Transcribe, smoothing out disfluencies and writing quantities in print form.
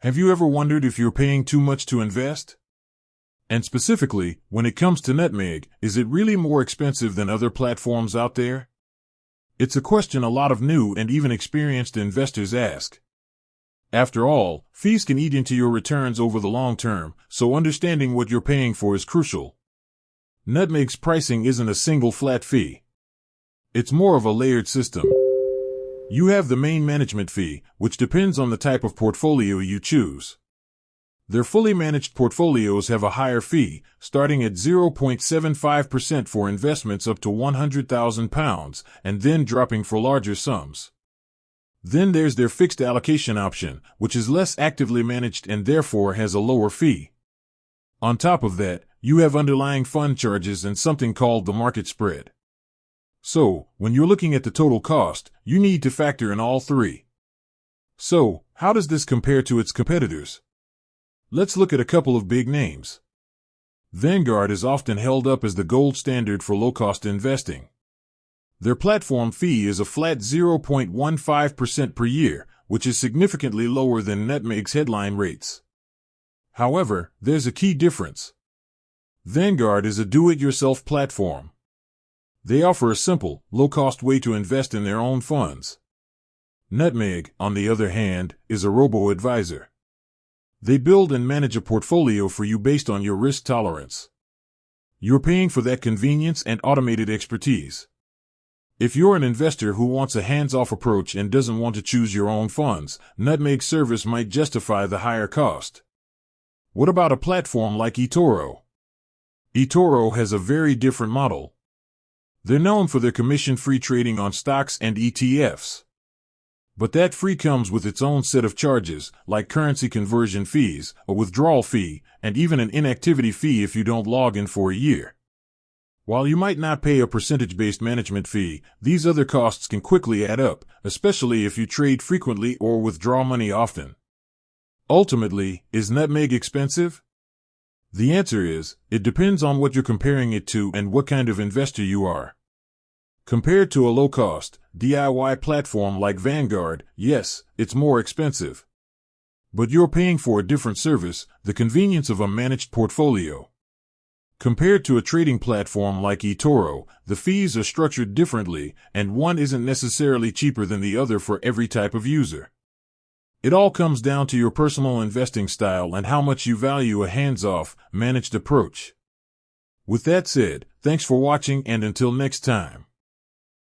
Have you ever wondered if you're paying too much to invest? And specifically, when it comes to Nutmeg, is it really more expensive than other platforms out there? It's a question a lot of new and even experienced investors ask. After all, fees can eat into your returns over the long term, so understanding what you're paying for is crucial. Nutmeg's pricing isn't a single flat fee. It's more of a layered system. You have the main management fee, which depends on the type of portfolio you choose. Their fully managed portfolios have a higher fee, starting at 0.75% for investments up to £100,000 and then dropping for larger sums. Then there's their fixed allocation option, which is less actively managed and therefore has a lower fee. On top of that, you have underlying fund charges and something called the market spread. So, when you're looking at the total cost, you need to factor in all three. So, how does this compare to its competitors? Let's look at a couple of big names. Vanguard is often held up as the gold standard for low-cost investing. Their platform fee is a flat 0.15% per year, which is significantly lower than Nutmeg's headline rates. However, there's a key difference. Vanguard is a do-it-yourself platform. They offer a simple, low-cost way to invest in their own funds. Nutmeg, on the other hand, is a robo-advisor. They build and manage a portfolio for you based on your risk tolerance. You're paying for that convenience and automated expertise. If you're an investor who wants a hands-off approach and doesn't want to choose your own funds, Nutmeg's service might justify the higher cost. What about a platform like eToro? eToro has a very different model. They're known for their commission-free trading on stocks and ETFs. But that fee comes with its own set of charges, like currency conversion fees, a withdrawal fee, and even an inactivity fee if you don't log in for a year. While you might not pay a percentage-based management fee, these other costs can quickly add up, especially if you trade frequently or withdraw money often. Ultimately, is Nutmeg expensive? The answer is, it depends on what you're comparing it to and what kind of investor you are. Compared to a low-cost, DIY platform like Vanguard, yes, it's more expensive. But you're paying for a different service, the convenience of a managed portfolio. Compared to a trading platform like eToro, the fees are structured differently, and one isn't necessarily cheaper than the other for every type of user. It all comes down to your personal investing style and how much you value a hands-off, managed approach. With that said, thanks for watching and until next time.